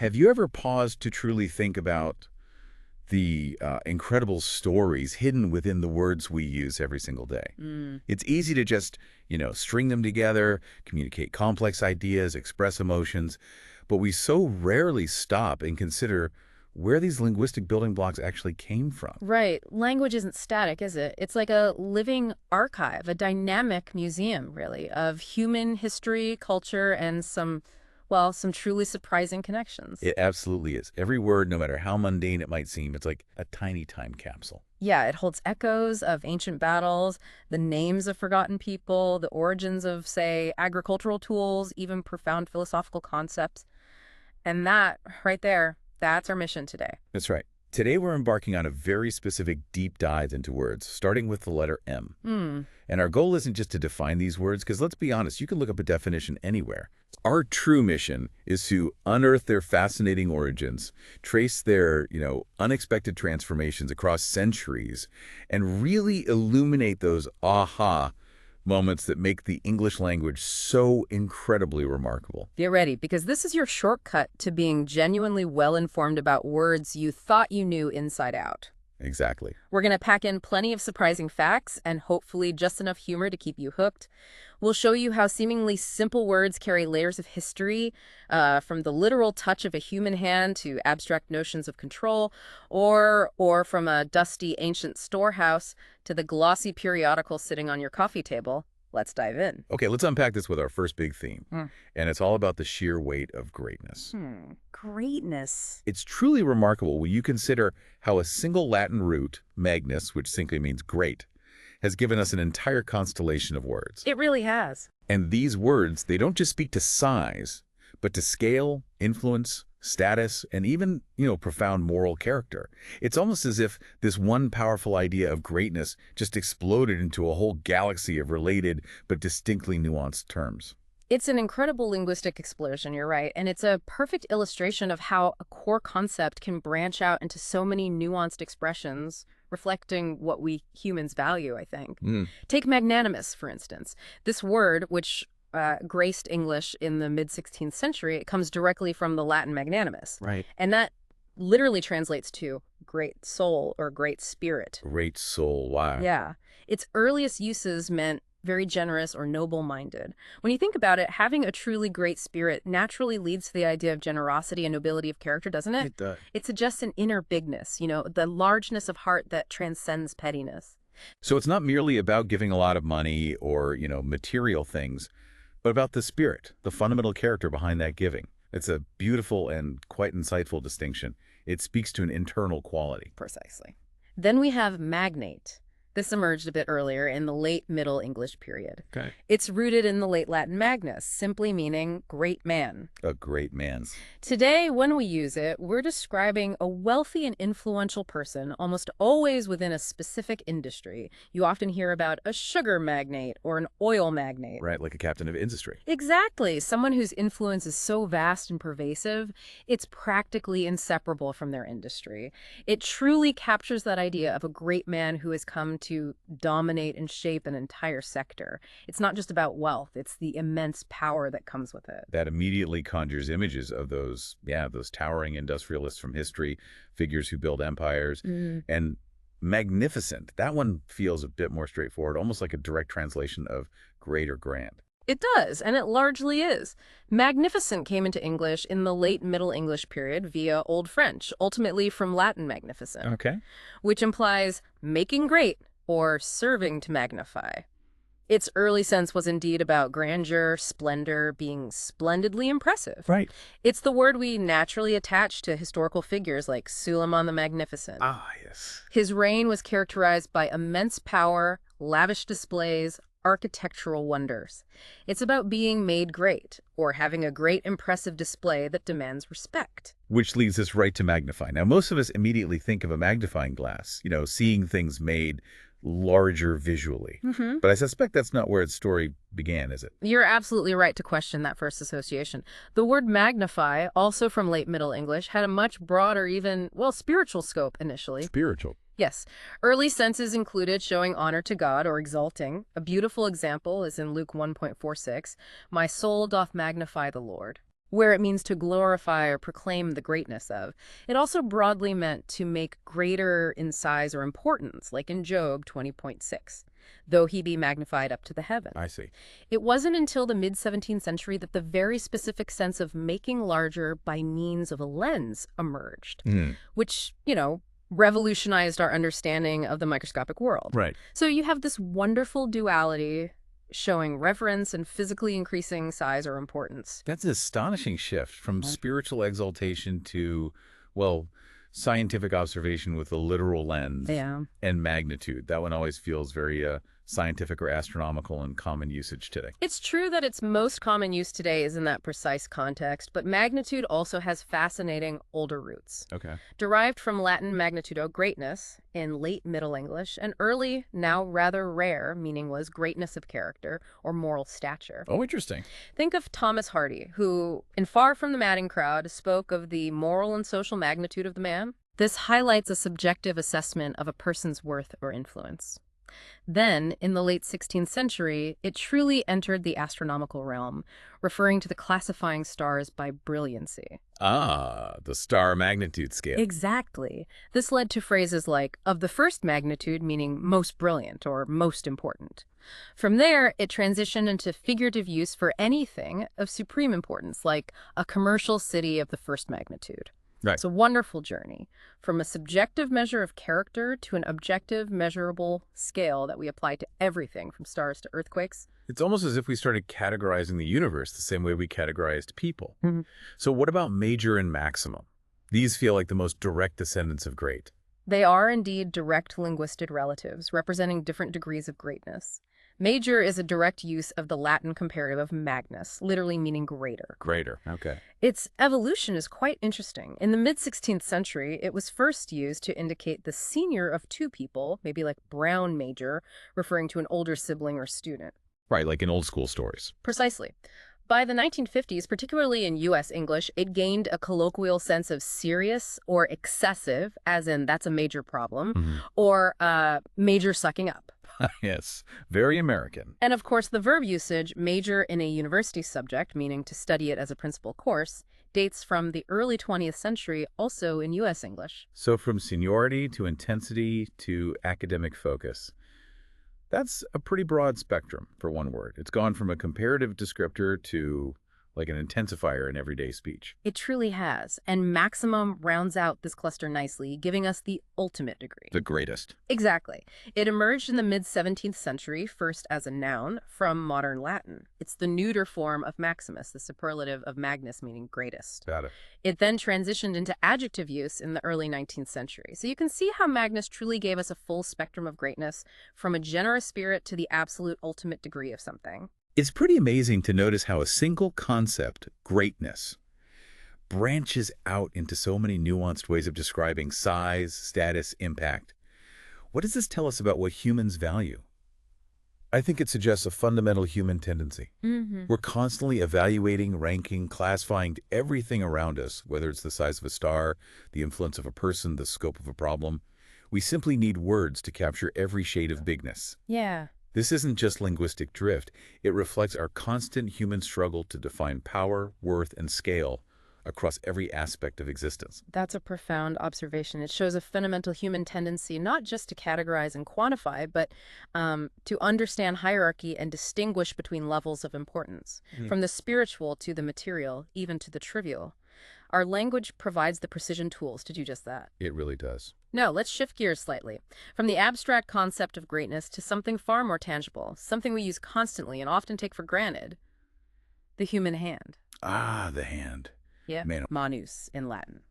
Have you ever paused to truly think about the incredible stories hidden within the words we use every single day? Mm. It's easy to just, string them together, communicate complex ideas, express emotions, but we so rarely stop and consider where these linguistic building blocks actually came from. Right. Language isn't static, is it? It's like a living archive, a dynamic museum, really, of human history, culture, and some truly surprising connections. It absolutely is. Every word, no matter how mundane it might seem, it's like a tiny time capsule. Yeah, it holds echoes of ancient battles, the names of forgotten people, the origins of, say, agricultural tools, even profound philosophical concepts. And that, right there, that's our mission today. That's right. Today we're embarking on a very specific deep dive into words, starting with the letter M. Hmm. And our goal isn't just to define these words, because let's be honest, you can look up a definition anywhere. Our true mission is to unearth their fascinating origins, trace their, unexpected transformations across centuries, and really illuminate those aha moments that make the English language so incredibly remarkable. Get ready, because this is your shortcut to being genuinely well-informed about words you thought you knew inside out. Exactly. We're going to pack in plenty of surprising facts and hopefully just enough humor to keep you hooked. We'll show you how seemingly simple words carry layers of history, from the literal touch of a human hand to abstract notions of control, or from a dusty ancient storehouse to the glossy periodical sitting on your coffee table. Let's dive in. Okay, let's unpack this with our first big theme. And it's all about the sheer weight of greatness. Greatness. It's truly remarkable when you consider how a single Latin root, magnus, which simply means great, has given us an entire constellation of words. It really has. And these words, they don't just speak to size, but to scale, influence, status, and even, profound moral character. It's almost as if this one powerful idea of greatness just exploded into a whole galaxy of related but distinctly nuanced terms. It's an incredible linguistic explosion, you're right, and it's a perfect illustration of how a core concept can branch out into so many nuanced expressions, reflecting what we humans value, I think. Take magnanimous, for instance. This word, which graced English in the mid-16th century, it comes directly from the Latin magnanimus. Right. And that literally translates to great soul or great spirit. Great soul, wow. Yeah. Its earliest uses meant very generous or noble-minded. When you think about it, having a truly great spirit naturally leads to the idea of generosity and nobility of character, doesn't it? It does. It suggests an inner bigness, the largeness of heart that transcends pettiness. So it's not merely about giving a lot of money or, material things, but about the spirit, the fundamental character behind that giving. It's a beautiful and quite insightful distinction. It speaks to an internal quality. Precisely. Then we have magnate. This emerged a bit earlier in the late Middle English period. Okay. It's rooted in the late Latin magnus, simply meaning great man. A great man. Today, when we use it, we're describing a wealthy and influential person, almost always within a specific industry. You often hear about a sugar magnate or an oil magnate. Right, like a captain of industry. Exactly. Someone whose influence is so vast and pervasive, it's practically inseparable from their industry. It truly captures that idea of a great man who has come to dominate and shape an entire sector. It's not just about wealth, it's the immense power that comes with it. That immediately conjures images of those towering industrialists from history, figures who build empires, and magnificent. That one feels a bit more straightforward, almost like a direct translation of great or grand. It does, and it largely is. Magnificent came into English in the late Middle English period via Old French, ultimately from Latin magnificent, Okay. which implies making great or serving to magnify. Its early sense was indeed about grandeur, splendor, being splendidly impressive. Right. It's the word we naturally attach to historical figures like Suleiman the Magnificent. Ah, yes. His reign was characterized by immense power, lavish displays, architectural wonders. It's about being made great, or having a great impressive display that demands respect. Which leads us right to magnify. Now, most of us immediately think of a magnifying glass, seeing things made larger visually. But I suspect that's not where its story began, is it? You're absolutely right to question that first association. The word magnify, also from late Middle English, had a much broader, even, spiritual scope initially. Spiritual. Yes. Early senses included showing honor to God or exalting. A beautiful example is in Luke 1.46, "My soul doth magnify the Lord." where it means to glorify or proclaim the greatness of. It also broadly meant to make greater in size or importance, like in Job 20.6, though he be magnified up to the heaven. I see. It wasn't until the mid-17th century that the very specific sense of making larger by means of a lens emerged, which, revolutionized our understanding of the microscopic world. Right. So you have this wonderful duality showing reverence and physically increasing size or importance. That's an astonishing shift from spiritual exaltation to, well, scientific observation with a literal lens and magnitude. That one always feels very scientific or astronomical in common usage today. It's true that its most common use today is in that precise context, but magnitude also has fascinating older roots. Okay. Derived from Latin magnitudo, greatness, in late Middle English, and early, now rather rare, meaning was greatness of character or moral stature. Oh, interesting. Think of Thomas Hardy, who, in Far From the Madding Crowd, spoke of the moral and social magnitude of the man. This highlights a subjective assessment of a person's worth or influence. Then, in the late 16th century, it truly entered the astronomical realm, referring to the classifying stars by brilliancy. Ah, the star magnitude scale. Exactly. This led to phrases like, of the first magnitude, meaning most brilliant or most important. From there, it transitioned into figurative use for anything of supreme importance, like a commercial city of the first magnitude. Right. It's a wonderful journey, from a subjective measure of character to an objective, measurable scale that we apply to everything from stars to earthquakes. It's almost as if we started categorizing the universe the same way we categorized people. Mhm. So what about major and maximum? These feel like the most direct descendants of great. They are indeed direct linguistic relatives, representing different degrees of greatness. Major is a direct use of the Latin comparative of magnus, literally meaning greater. Greater. Okay. Its evolution is quite interesting. In the mid-16th century, it was first used to indicate the senior of two people, maybe like Brown Major, referring to an older sibling or student. Right, like in old school stories. Precisely. By the 1950s, particularly in U.S. English, it gained a colloquial sense of serious or excessive, as in that's a major problem, or major sucking up. Yes, very American. And of course, the verb usage, major in a university subject, meaning to study it as a principal course, dates from the early 20th century, also in U.S. English. So from seniority to intensity to academic focus. That's a pretty broad spectrum for one word. It's gone from a comparative descriptor to like an intensifier in everyday speech. It truly has, and maximum rounds out this cluster nicely, giving us the ultimate degree. The greatest. Exactly. It emerged in the mid-17th century, first as a noun, from modern Latin. It's the neuter form of maximus, the superlative of magnus, meaning greatest. Got it. It then transitioned into adjective use in the early 19th century. So you can see how Magnus truly gave us a full spectrum of greatness, from a generous spirit to the absolute ultimate degree of something. It's pretty amazing to notice how a single concept, greatness, branches out into so many nuanced ways of describing size, status, impact. What does this tell us about what humans value? I think it suggests a fundamental human tendency. We're constantly evaluating, ranking, classifying everything around us, whether it's the size of a star, the influence of a person, the scope of a problem. We simply need words to capture every shade of bigness. Yeah. This isn't just linguistic drift. It reflects our constant human struggle to define power, worth, and scale across every aspect of existence. That's a profound observation. It shows a fundamental human tendency not just to categorize and quantify, but to understand hierarchy and distinguish between levels of importance, from the spiritual to the material, even to the trivial. Our language provides the precision tools to do just that. It really does. Now, let's shift gears slightly. From the abstract concept of greatness to something far more tangible, something we use constantly and often take for granted, the human hand. Ah, the hand. Yeah, Man. manus in Latin.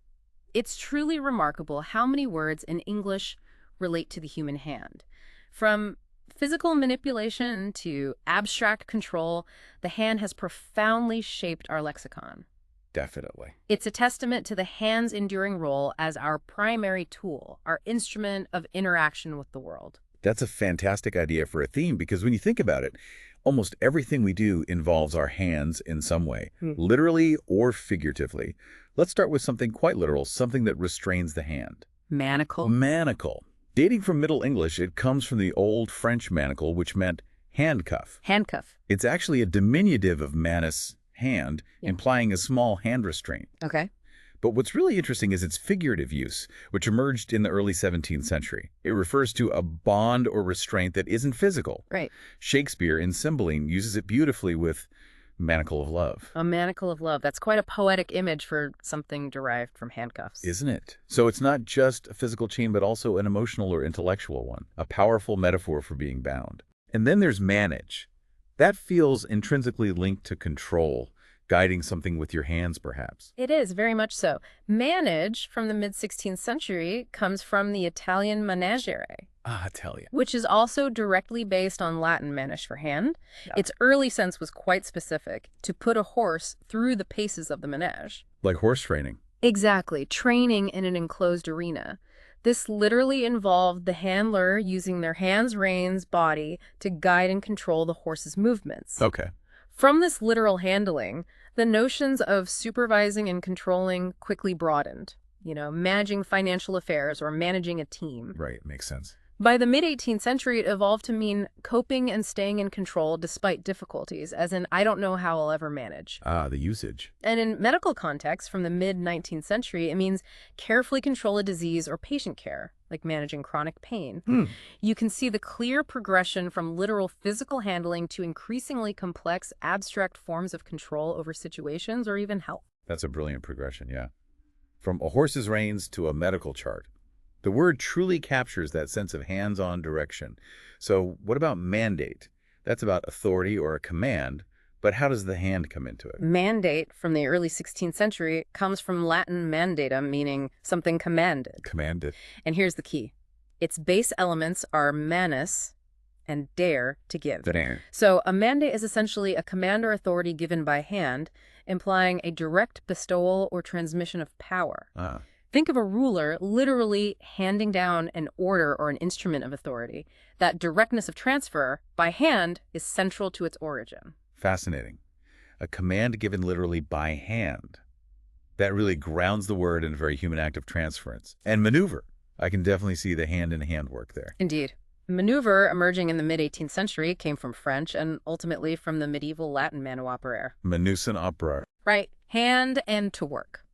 It's truly remarkable how many words in English relate to the human hand. From physical manipulation to abstract control, the hand has profoundly shaped our lexicon. Definitely. It's a testament to the hand's enduring role as our primary tool, our instrument of interaction with the world. That's a fantastic idea for a theme because when you think about it, almost everything we do involves our hands in some way, literally or figuratively. Let's start with something quite literal, something that restrains the hand. Manacle. Manacle. Dating from Middle English, it comes from the Old French manacle, which meant handcuff. Handcuff. It's actually a diminutive of manus, hand, Yeah. implying a small hand restraint. Okay. But what's really interesting is its figurative use, which emerged in the early 17th century. It refers to a bond or restraint that isn't physical. Right. Shakespeare, in Cymbeline, uses it beautifully with Manacle of Love. A manacle of love. That's quite a poetic image for something derived from handcuffs. Isn't it? So it's not just a physical chain, but also an emotional or intellectual one, a powerful metaphor for being bound. And then there's manage. That feels intrinsically linked to control, guiding something with your hands, perhaps. It is, very much so. Manage, from the mid-16th century, comes from the Italian managere, Ah, Italian. which is also directly based on Latin manish for hand. Yeah. Its early sense was quite specific, to put a horse through the paces of the manege. Like horse training. Exactly, training in an enclosed arena. This literally involved the handler using their hands, reins, body to guide and control the horse's movements. Okay. From this literal handling, the notions of supervising and controlling quickly broadened. Managing financial affairs or managing a team. Right, makes sense. By the mid-18th century, it evolved to mean coping and staying in control despite difficulties, as in, I don't know how I'll ever manage. Ah, the usage. And in medical context, from the mid-19th century, it means carefully control a disease or patient care, like managing chronic pain. You can see the clear progression from literal physical handling to increasingly complex, abstract forms of control over situations or even health. That's a brilliant progression, yeah. From a horse's reins to a medical chart. The word truly captures that sense of hands-on direction. So what about mandate? That's about authority or a command, but how does the hand come into it? Mandate, from the early 16th century, comes from Latin mandatum, meaning something commanded. Commanded. And here's the key. Its base elements are manus and dare, to give. So a mandate is essentially a command or authority given by hand, implying a direct bestowal or transmission of power. Ah. Think of a ruler literally handing down an order or an instrument of authority. That directness of transfer by hand is central to its origin. Fascinating. A command given literally by hand. That really grounds the word in a very human act of transference. And maneuver. I can definitely see the hand-in-hand work there. Indeed. Maneuver, emerging in the mid-18th century, came from French and ultimately from the medieval Latin manu operare. Manus in opera. Right. Hand and to work.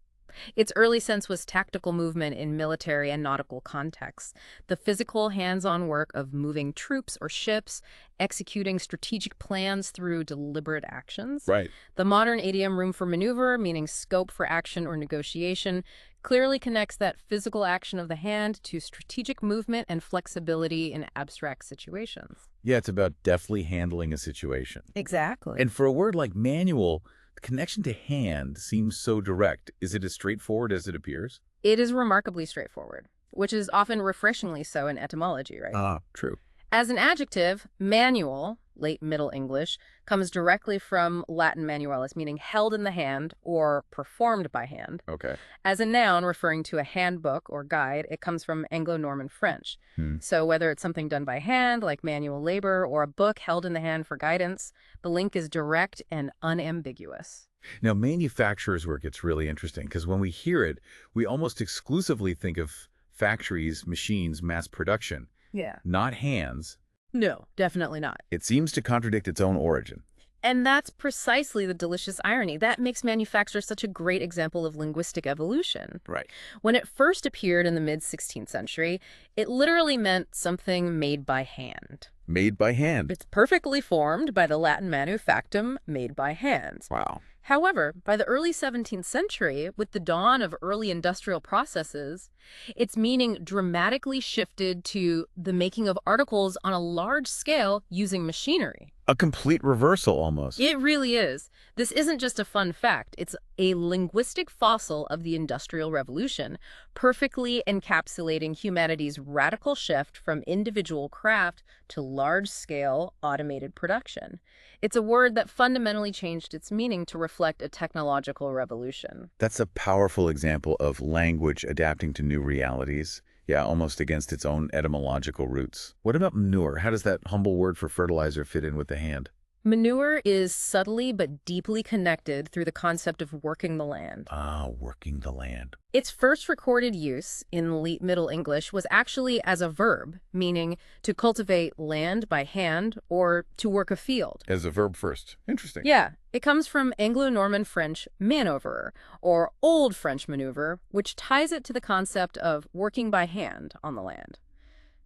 Its early sense was tactical movement in military and nautical contexts, the physical hands-on work of moving troops or ships, executing strategic plans through deliberate actions. Right. The modern idiom room for maneuver, meaning scope for action or negotiation, clearly connects that physical action of the hand to strategic movement and flexibility in abstract situations. Yeah, it's about deftly handling a situation. Exactly. And for a word like manual, the connection to hand seems so direct. Is it as straightforward as it appears? It is remarkably straightforward, which is often refreshingly so in etymology, right? Ah, true. As an adjective, manual, late Middle English, comes directly from Latin manualis, meaning held in the hand or performed by hand. Okay. As a noun referring to a handbook or guide, it comes from Anglo-Norman French. So whether it's something done by hand, like manual labor, or a book held in the hand for guidance, the link is direct and unambiguous. Now, manufacturer's work gets really interesting because when we hear it, we almost exclusively think of factories, machines, mass production. Yeah. Not hands. No, definitely not. It seems to contradict its own origin. And that's precisely the delicious irony. That makes manufacture such a great example of linguistic evolution. Right. When it first appeared in the mid-16th century, it literally meant something made by hand. Made by hand. It's perfectly formed by the Latin manufactum, made by hand. Wow. However, by the early 17th century, with the dawn of early industrial processes, its meaning dramatically shifted to the making of articles on a large scale using machinery. A complete reversal, almost. It really is. This isn't just a fun fact. It's a linguistic fossil of the Industrial Revolution, perfectly encapsulating humanity's radical shift from individual craft to large-scale automated production. It's a word that fundamentally changed its meaning to reflect a technological revolution. That's a powerful example of language adapting to new realities. Yeah, almost against its own etymological roots. What about manure? How does that humble word for fertilizer fit in with the hand? Manure is subtly but deeply connected through the concept of working the land. Ah, working the land. Its first recorded use in late Middle English was actually as a verb, meaning to cultivate land by hand or to work a field. As a verb first. Interesting. Yeah, it comes from Anglo-Norman French manœuvre, or Old French maneuver, which ties it to the concept of working by hand on the land.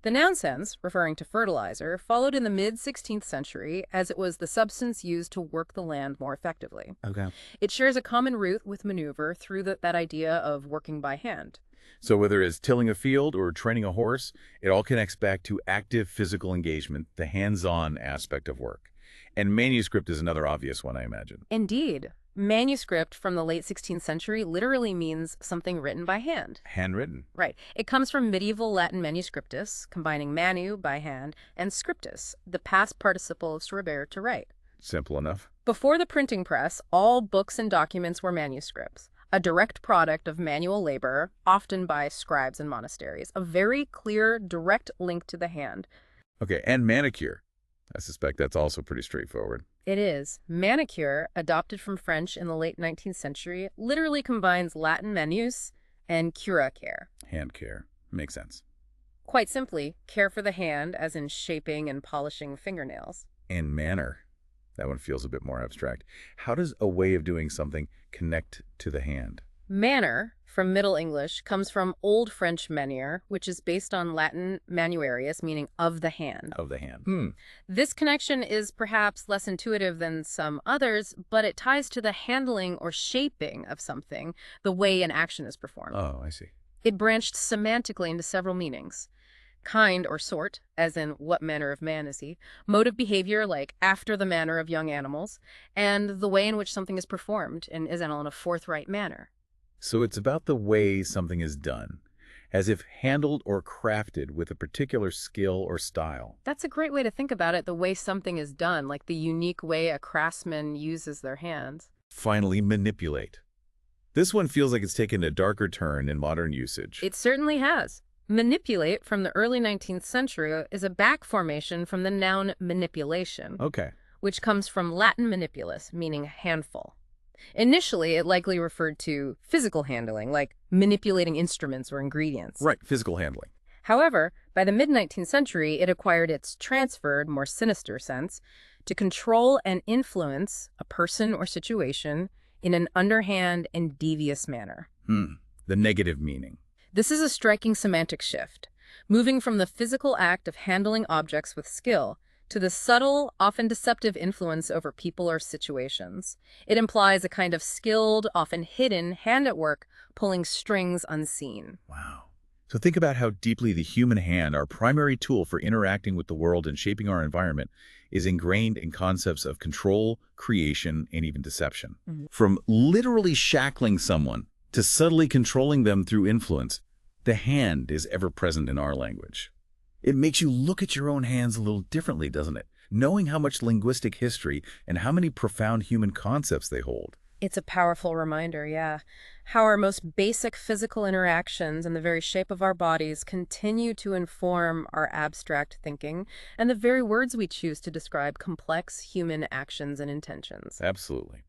The noun sense, referring to fertilizer, followed in the mid-16th century as it was the substance used to work the land more effectively. Okay. It shares a common root with maneuver through that idea of working by hand. So whether it's tilling a field or training a horse, it all connects back to active physical engagement, the hands-on aspect of work. And manuscript is another obvious one, I imagine. Indeed. Manuscript from the late 16th century literally means something written by hand. Handwritten. Right. It comes from medieval Latin manuscriptus, combining manu, by hand, and scriptus, the past participle of scribere, to write. Simple enough. Before the printing press, all books and documents were manuscripts, a direct product of manual labor, often by scribes in monasteries, a very clear, direct link to the hand. Okay, and manicure. I suspect that's also pretty straightforward. It is. Manicure, adopted from French in the late 19th century, literally combines Latin manus and cura care. Hand care. Makes sense. Quite simply, care for the hand, as in shaping and polishing fingernails. And manner. That one feels a bit more abstract. How does a way of doing something connect to the hand? Manner, from Middle English, comes from Old French manier, which is based on Latin manuarius, meaning of the hand. Of the hand. This connection is perhaps less intuitive than some others, but it ties to the handling or shaping of something, the way an action is performed. Oh, I see. It branched semantically into several meanings. Kind or sort, as in what manner of man is he, mode of behavior, like after the manner of young animals, and the way in which something is performed and is in a forthright manner. So it's about the way something is done, as if handled or crafted with a particular skill or style. That's a great way to think about it, the way something is done, like the unique way a craftsman uses their hands. Finally, manipulate. This one feels like it's taken a darker turn in modern usage. It certainly has. Manipulate, from the early 19th century, is a back formation from the noun manipulation, Okay. which comes from Latin manipulus, meaning handful. Initially, it likely referred to physical handling, like manipulating instruments or ingredients. Right, physical handling. However, by the mid-19th century, it acquired its transferred, more sinister sense to control and influence a person or situation in an underhand and devious manner. The negative meaning. This is a striking semantic shift, moving from the physical act of handling objects with skill to the subtle, often deceptive influence over people or situations. It implies a kind of skilled, often hidden, hand at work, pulling strings unseen. Wow. So think about how deeply the human hand, our primary tool for interacting with the world and shaping our environment, is ingrained in concepts of control, creation, and even deception. From literally shackling someone to subtly controlling them through influence, the hand is ever present in our language. It makes you look at your own hands a little differently, doesn't it? Knowing how much linguistic history and how many profound human concepts they hold. It's a powerful reminder, yeah. How our most basic physical interactions and the very shape of our bodies continue to inform our abstract thinking and the very words we choose to describe complex human actions and intentions. Absolutely.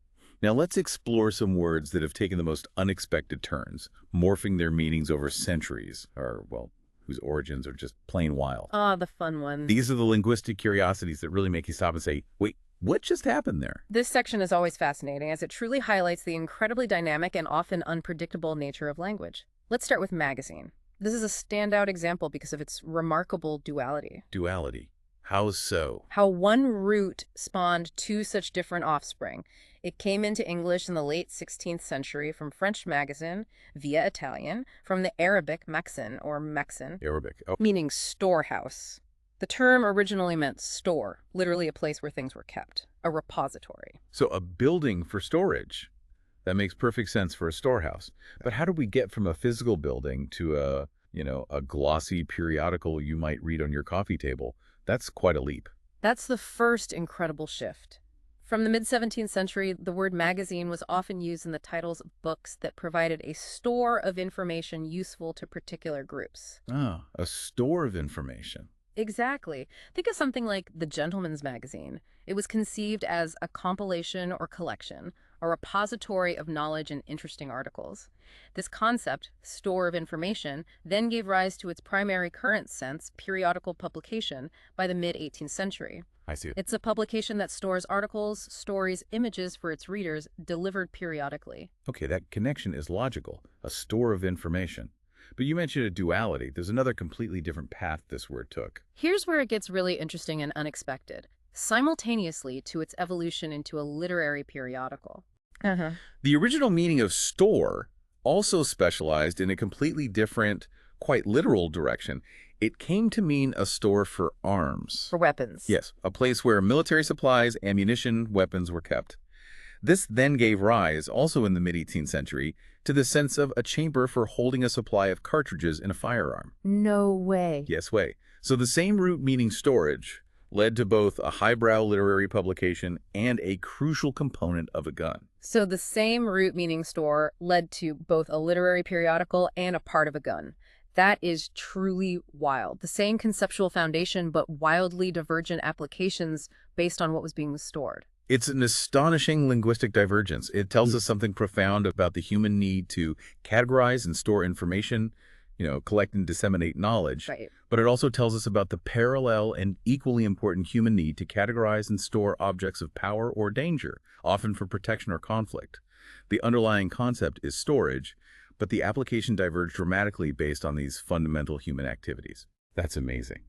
Now let's explore some words that have taken the most unexpected turns, morphing their meanings over centuries, or, well, whose origins are just plain wild. Ah, the fun one. These are the linguistic curiosities that really make you stop and say, wait, what just happened there? This section is always fascinating as it truly highlights the incredibly dynamic and often unpredictable nature of language. Let's start with magazine. This is a standout example because of its remarkable duality. Duality. How so? How one root spawned two such different offspring. It came into English in the late 16th century from French magazine via Italian, from the Arabic maxin or mexin, Arabic. Oh, meaning storehouse. The term originally meant store, literally a place where things were kept, a repository. so a building for storage. That makes perfect sense for a storehouse. But how do we get from a physical building to a glossy periodical you might read on your coffee table? That's quite a leap. That's the first incredible shift. From the mid-17th century, the word magazine was often used in the titles of books that provided a store of information useful to particular groups. Ah, a store of information. Exactly. Think of something like The Gentleman's Magazine. It was conceived as a compilation or collection, a repository of knowledge and interesting articles. This concept, store of information, then gave rise to its primary current sense, periodical publication, by the mid-18th century. I see. It's a publication that stores articles, stories, images for its readers, delivered periodically. Okay, that connection is logical, a store of information. But you mentioned a duality. There's another completely different path this word took. Here's where it gets really interesting and unexpected. Simultaneously to its evolution into a literary periodical. The original meaning of store also specialized in a completely different, quite literal direction. It came to mean a store for arms. For weapons. Yes, a place where military supplies, ammunition, weapons were kept. This then gave rise, also in the mid-18th century, to the sense of a chamber for holding a supply of cartridges in a firearm. No way. Yes way. So the same root meaning storage led to both a highbrow literary publication and a crucial component of a gun. So the same root meaning store led to both a literary periodical and a part of a gun. That is truly wild. The same conceptual foundation, but wildly divergent applications based on what was being stored. It's an astonishing linguistic divergence. It tells us something profound about the human need to categorize and store information, collect and disseminate knowledge. Right. But it also tells us about the parallel and equally important human need to categorize and store objects of power or danger, often for protection or conflict. The underlying concept is storage, but the application diverged dramatically based on these fundamental human activities. That's amazing.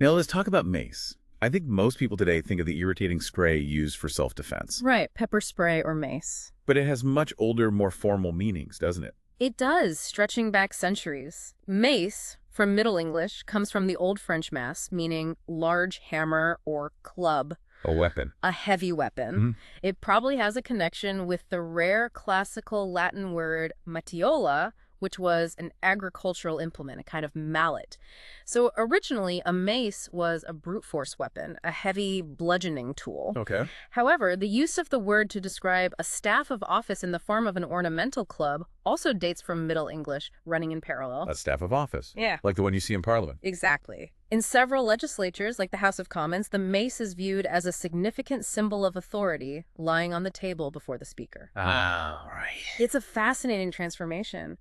Now let's talk about mace. I think most people today think of the irritating spray used for self-defense. Right, pepper spray or mace. But it has much older, more formal meanings, doesn't it? It does, stretching back centuries. Mace, from Middle English, comes from the Old French mace, meaning large hammer or club. A weapon. A heavy weapon. It probably has a connection with the rare classical Latin word matiola, which was an agricultural implement, a kind of mallet. So originally, a mace was a brute force weapon, a heavy bludgeoning tool. Okay. However, the use of the word to describe a staff of office in the form of an ornamental club also dates from Middle English, running in parallel. A staff of office. Yeah. Like the one you see in Parliament. Exactly. In several legislatures, like the House of Commons, the mace is viewed as a significant symbol of authority lying on the table before the speaker. Ah, right. It's a fascinating transformation.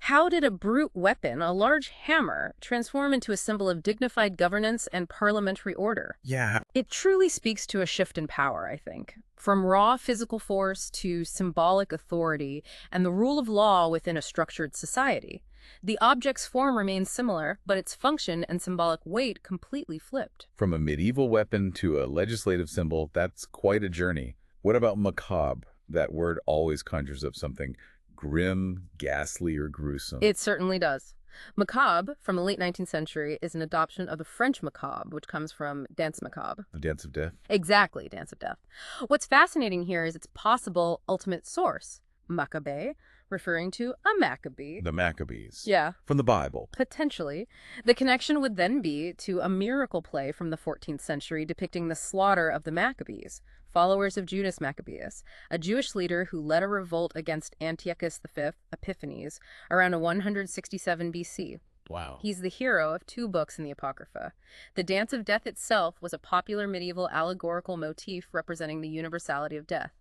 How did a brute weapon, a large hammer, transform into a symbol of dignified governance and parliamentary order? Yeah. It truly speaks to a shift in power, I think. From raw physical force to symbolic authority and the rule of law within a structured society. The object's form remains similar, but its function and symbolic weight completely flipped. From a medieval weapon to a legislative symbol, that's quite a journey. What about macabre? That word always conjures up something grim, ghastly, or gruesome. It certainly does. Macabre, from the late 19th century, is an adoption of the French macabre, which comes from Danse Macabre. The Dance of Death? Exactly, Dance of Death. What's fascinating here is its possible ultimate source, Maccabee, referring to a Maccabee. The Maccabees. Yeah. From the Bible. Potentially. The connection would then be to a miracle play from the 14th century depicting the slaughter of the Maccabees, followers of Judas Maccabeus, a Jewish leader who led a revolt against Antiochus V, Epiphanes, around 167 BC. Wow. He's the hero of two books in the Apocrypha. The Dance of Death itself was a popular medieval allegorical motif representing the universality of death,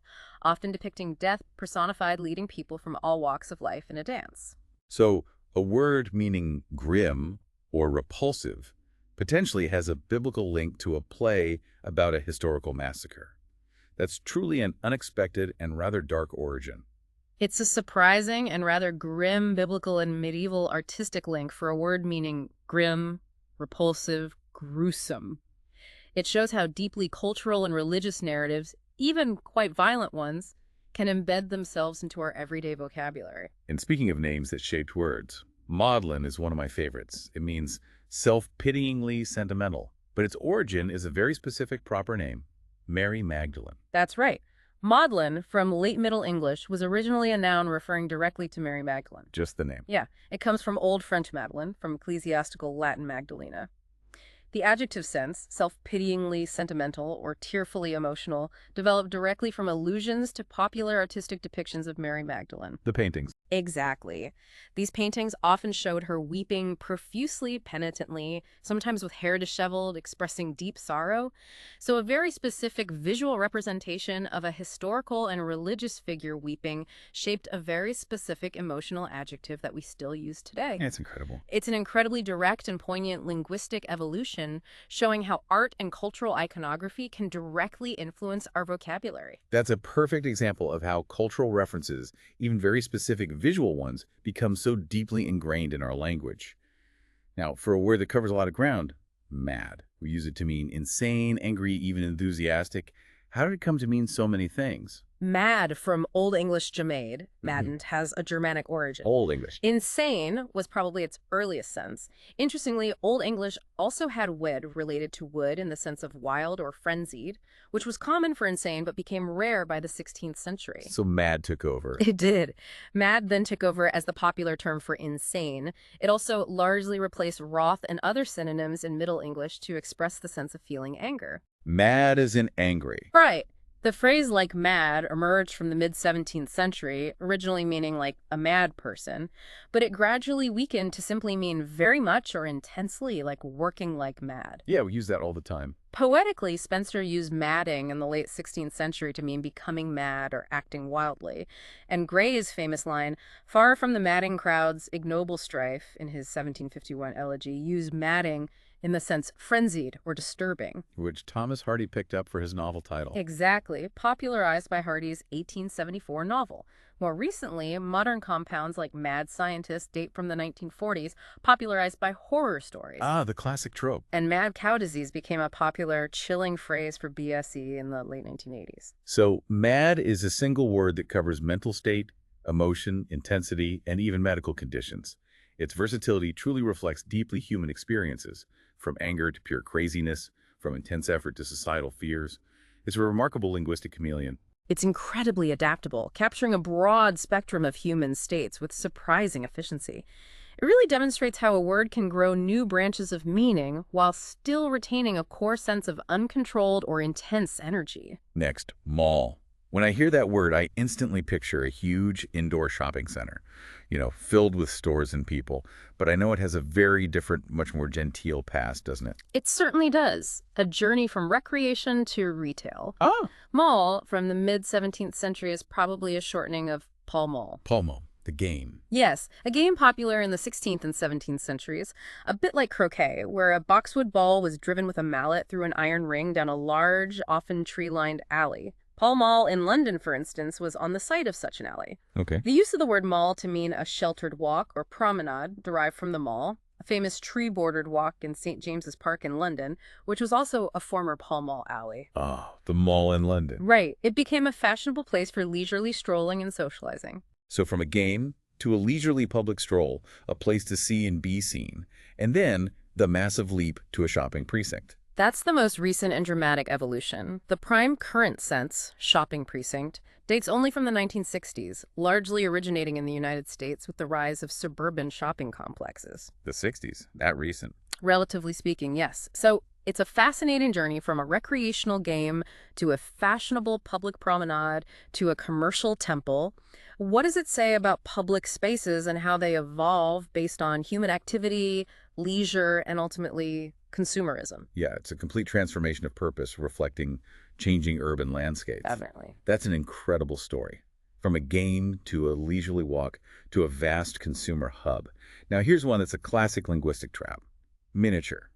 often depicting death personified leading people from all walks of life in a dance. So, a word meaning grim or repulsive potentially has a biblical link to a play about a historical massacre. That's truly an unexpected and rather dark origin. It's a surprising and rather grim biblical and medieval artistic link for a word meaning grim, repulsive, gruesome. It shows how deeply cultural and religious narratives, even quite violent ones, can embed themselves into our everyday vocabulary. And speaking of names that shaped words, maudlin is one of my favorites. It means self-pityingly sentimental, but its origin is a very specific proper name, Mary Magdalene. That's right. Maudlin, from late Middle English, was originally a noun referring directly to Mary Magdalene. Just the name. Yeah, it comes from Old French Madeleine, from ecclesiastical Latin Magdalena. The adjective sense, self-pityingly sentimental or tearfully emotional, developed directly from allusions to popular artistic depictions of Mary Magdalene. The paintings. Exactly. These paintings often showed her weeping profusely, penitently, sometimes with hair disheveled, expressing deep sorrow. So a very specific visual representation of a historical and religious figure weeping shaped a very specific emotional adjective that we still use today. Yeah, it's incredible. It's an incredibly direct and poignant linguistic evolution, showing how art and cultural iconography can directly influence our vocabulary. That's a perfect example of how cultural references, even very specific visual ones, become so deeply ingrained in our language. Now, for a word that covers a lot of ground, mad. We use it to mean insane, angry, even enthusiastic. How did it come to mean so many things? Mad, from Old English jamade, maddened, has a Germanic origin. Old English. Insane was probably its earliest sense. Interestingly, Old English also had wed related to wood in the sense of wild or frenzied, which was common for insane but became rare by the 16th century. So mad took over. It did. Mad then took over as the popular term for insane. It also largely replaced wroth and other synonyms in Middle English to express the sense of feeling anger. Mad as in angry. Right. The phrase like mad emerged from the mid-17th century, originally meaning like a mad person, but it gradually weakened to simply mean very much or intensely, like working like mad. Yeah, we use that all the time. Poetically, Spenser used madding in the late 16th century to mean becoming mad or acting wildly. And Gray's famous line, "Far from the madding crowd's ignoble strife," in his 1751 elegy, used madding in the sense frenzied or disturbing. Which Thomas Hardy picked up for his novel title. Exactly, popularized by Hardy's 1874 novel. More recently, modern compounds like mad scientist date from the 1940s, popularized by horror stories. Ah, the classic trope. And mad cow disease became a popular, chilling phrase for BSE in the late 1980s. So mad is a single word that covers mental state, emotion, intensity, and even medical conditions. Its versatility truly reflects deeply human experiences, from anger to pure craziness, from intense effort to societal fears. It's a remarkable linguistic chameleon. It's incredibly adaptable, capturing a broad spectrum of human states with surprising efficiency. It really demonstrates how a word can grow new branches of meaning while still retaining a core sense of uncontrolled or intense energy. Next, mall. When I hear that word, I instantly picture a huge indoor shopping center, filled with stores and people. But I know it has a very different, much more genteel past, doesn't it? It certainly does. A journey from recreation to retail. Ah, Mall, from the mid-17th century, is probably a shortening of Pall Mall. Pall Mall, the game. Yes, a game popular in the 16th and 17th centuries, a bit like croquet, where a boxwood ball was driven with a mallet through an iron ring down a large, often tree-lined alley. Pall Mall in London, for instance, was on the site of such an alley. Okay. The use of the word mall to mean a sheltered walk or promenade derived from the Mall, a famous tree-bordered walk in St. James's Park in London, which was also a former Pall Mall alley. Ah, the mall in London. Right. It became a fashionable place for leisurely strolling and socializing. So from a game to a leisurely public stroll, a place to see and be seen, and then the massive leap to a shopping precinct. That's the most recent and dramatic evolution. The prime current sense, shopping precinct, dates only from the 1960s, largely originating in the United States with the rise of suburban shopping complexes. The 60s, that recent. Relatively speaking, yes. So it's a fascinating journey from a recreational game to a fashionable public promenade to a commercial temple. What does it say about public spaces and how they evolve based on human activity, leisure, and ultimately consumerism? Yeah, it's a complete transformation of purpose, reflecting changing urban landscapes. Definitely. That's an incredible story. From a game to a leisurely walk to a vast consumer hub. Now here's one that's a classic linguistic trap. Miniature.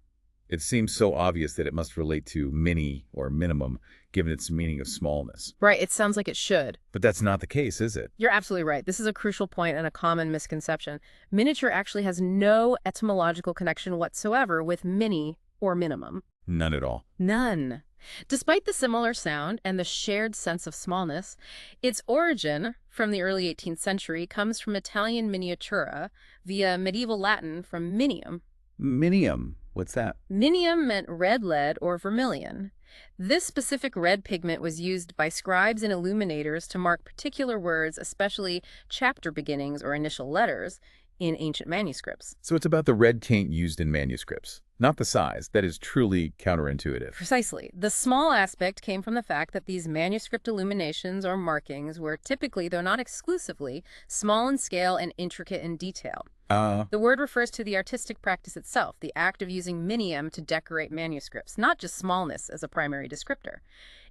It seems so obvious that it must relate to mini or minimum, given its meaning of smallness. Right, it sounds like it should. But that's not the case, is it? You're absolutely right. This is a crucial point and a common misconception. Miniature actually has no etymological connection whatsoever with mini or minimum. None at all. None. Despite the similar sound and the shared sense of smallness, its origin from the early 18th century comes from Italian miniatura via medieval Latin from minium. Minium. What's that? Minium meant red lead or vermilion. This specific red pigment was used by scribes and illuminators to mark particular words, especially chapter beginnings or initial letters, in ancient manuscripts. So it's about the red paint used in manuscripts, not the size. That is truly counterintuitive. Precisely. The small aspect came from the fact that these manuscript illuminations or markings were typically, though not exclusively, small in scale and intricate in detail. The word refers to the artistic practice itself, the act of using minium to decorate manuscripts, not just smallness as a primary descriptor.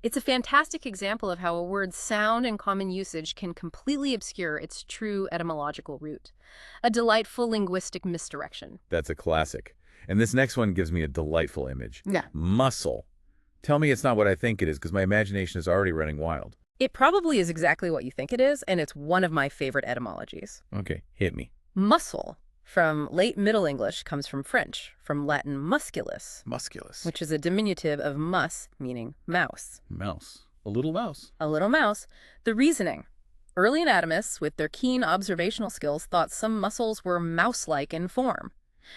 It's a fantastic example of how a word's sound and common usage can completely obscure its true etymological root. A delightful linguistic misdirection. That's a classic. And this next one gives me a delightful image. Yeah. Muscle. Tell me it's not what I think it is, because my imagination is already running wild. It probably is exactly what you think it is, and it's one of my favorite etymologies. Okay, hit me. Muscle, from late Middle English, comes from French, from Latin musculus, Musculus. which is a diminutive of mus, meaning mouse. Mouse. A little mouse. A little mouse. The reasoning. Early anatomists, with their keen observational skills, thought some muscles were mouse-like in form.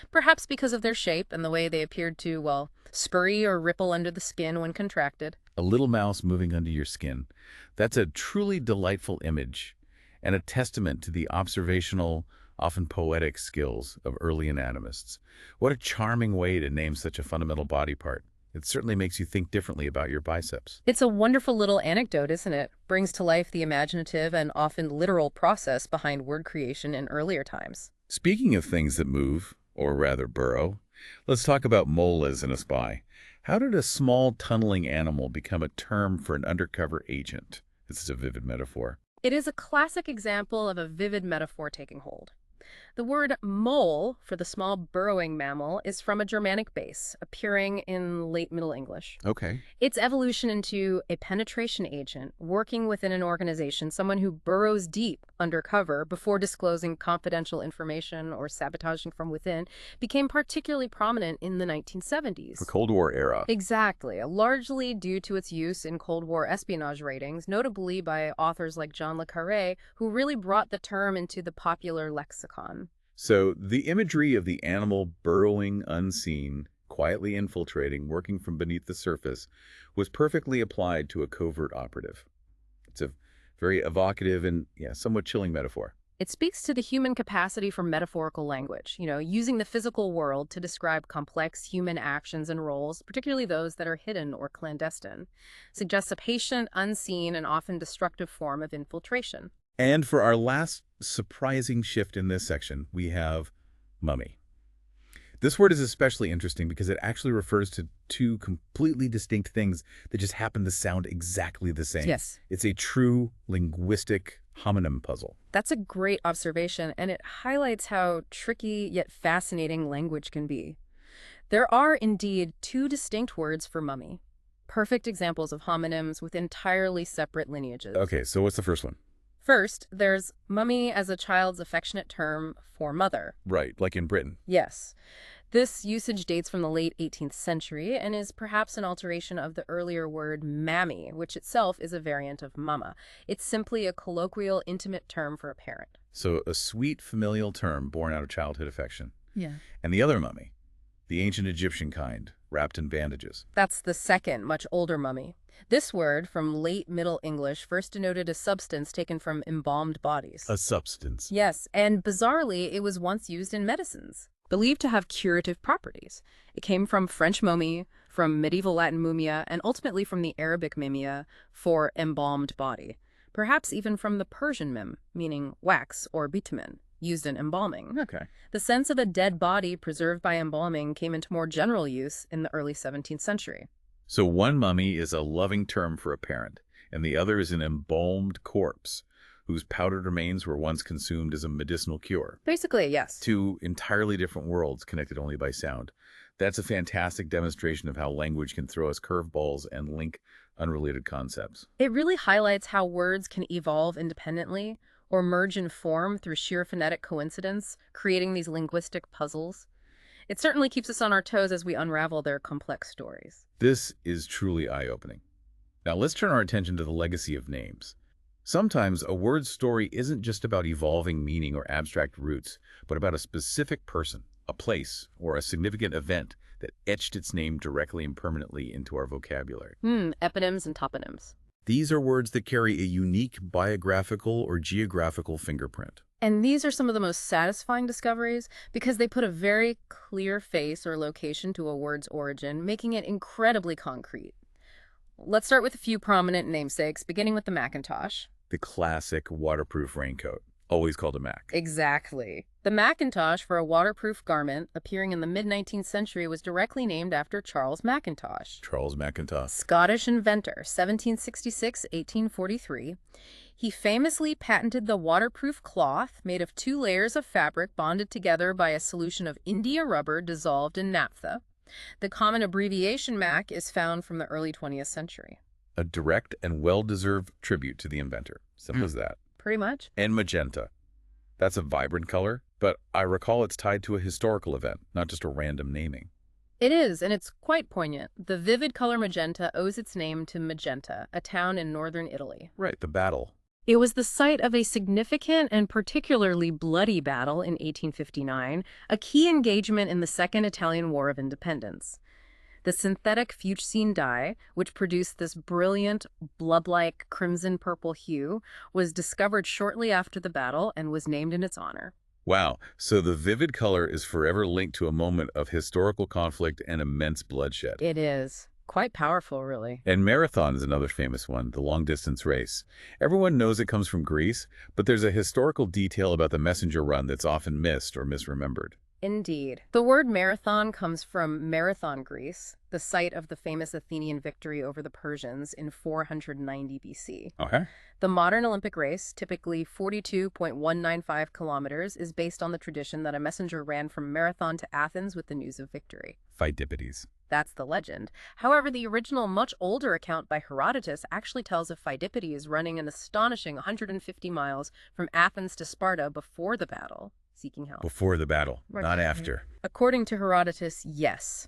Perhaps because of their shape and the way they appeared to, well, scurry or ripple under the skin when contracted. A little mouse moving under your skin. That's a truly delightful image and a testament to the observational, often poetic skills of early anatomists. What a charming way to name such a fundamental body part. It certainly makes you think differently about your biceps. It's a wonderful little anecdote, isn't it? Brings to life the imaginative and often literal process behind word creation in earlier times. Speaking of things that move, or rather burrow, let's talk about molas in a spy. How did a small tunneling animal become a term for an undercover agent? This is a vivid metaphor. It is a classic example of a vivid metaphor taking hold. The word mole for the small burrowing mammal is from a Germanic base, appearing in late Middle English. Okay. Its evolution into a penetration agent, working within an organization, someone who burrows deep undercover before disclosing confidential information or sabotaging from within, became particularly prominent in the 1970s. The Cold War era. Exactly, largely due to its use in Cold War espionage ratings, notably by authors like John le Carré, who really brought the term into the popular lexicon. So the imagery of the animal burrowing unseen, quietly infiltrating, working from beneath the surface, was perfectly applied to a covert operative. It's a very evocative and, somewhat chilling metaphor. It speaks to the human capacity for metaphorical language, using the physical world to describe complex human actions and roles, particularly those that are hidden or clandestine. Suggests a patient, unseen, and often destructive form of infiltration. And for our last surprising shift in this section, we have mummy. This word is especially interesting because it actually refers to two completely distinct things that just happen to sound exactly the same. Yes. It's a true linguistic homonym puzzle. That's a great observation, and it highlights how tricky yet fascinating language can be. There are indeed two distinct words for mummy, perfect examples of homonyms with entirely separate lineages. Okay, so what's the first one? First, there's mummy as a child's affectionate term for mother. Right, like in Britain. Yes. This usage dates from the late 18th century and is perhaps an alteration of the earlier word mammy, which itself is a variant of mama. It's simply a colloquial, intimate term for a parent. So a sweet familial term born out of childhood affection. Yeah. And the other mummy, the ancient Egyptian kind, wrapped in bandages. That's the second, much older mummy. This word, from late Middle English, first denoted a substance taken from embalmed bodies. A substance. Yes, and bizarrely, it was once used in medicines, believed to have curative properties. It came from French momie, from medieval Latin mumia, and ultimately from the Arabic mimia for embalmed body. Perhaps even from the Persian mim, meaning wax or bitumen, used in embalming. Okay. The sense of a dead body preserved by embalming came into more general use in the early 17th century. So one mummy is a loving term for a parent, and the other is an embalmed corpse, whose powdered remains were once consumed as a medicinal cure. Basically, yes. Two entirely different worlds connected only by sound. That's a fantastic demonstration of how language can throw us curveballs and link unrelated concepts. It really highlights how words can evolve independently or merge in form through sheer phonetic coincidence, creating these linguistic puzzles. It certainly keeps us on our toes as we unravel their complex stories. This is truly eye-opening. Now let's turn our attention to the legacy of names. Sometimes a word's story isn't just about evolving meaning or abstract roots, but about a specific person, a place, or a significant event that etched its name directly and permanently into our vocabulary. Eponyms and toponyms. These are words that carry a unique biographical or geographical fingerprint. And these are some of the most satisfying discoveries because they put a very clear face or location to a word's origin, making it incredibly concrete. Let's start with a few prominent namesakes, beginning with the Macintosh. The classic waterproof raincoat, always called a Mac. Exactly. The Macintosh, for a waterproof garment appearing in the mid-19th century, was directly named after Charles Macintosh. Charles Macintosh. Scottish inventor, 1766-1843. He famously patented the waterproof cloth made of 2 layers of fabric bonded together by a solution of India rubber dissolved in naphtha. The common abbreviation MAC is found from the early 20th century. A direct and well-deserved tribute to the inventor. Simple as that. Pretty much. And magenta. That's a vibrant color, but I recall it's tied to a historical event, not just a random naming. It is, and it's quite poignant. The vivid color magenta owes its name to Magenta, a town in northern Italy. Right, the battle. It was the site of a significant and particularly bloody battle in 1859, a key engagement in the Second Italian War of Independence. The synthetic fuchsine dye, which produced this brilliant, blood-like crimson-purple hue, was discovered shortly after the battle and was named in its honor. Wow, so the vivid color is forever linked to a moment of historical conflict and immense bloodshed. It is. Quite powerful, really. And marathon is another famous one, the long-distance race. Everyone knows it comes from Greece, but there's a historical detail about the messenger run that's often missed or misremembered. Indeed. The word marathon comes from Marathon, Greece, the site of the famous Athenian victory over the Persians in 490 BC. Okay. The modern Olympic race, typically 42.195 kilometers, is based on the tradition that a messenger ran from Marathon to Athens with the news of victory. Pheidippides. That's the legend. However, the original, much older account by Herodotus actually tells of Pheidippides running an astonishing 150 miles from Athens to Sparta before the battle, seeking help. Before the battle, Right. not after. According to Herodotus, yes.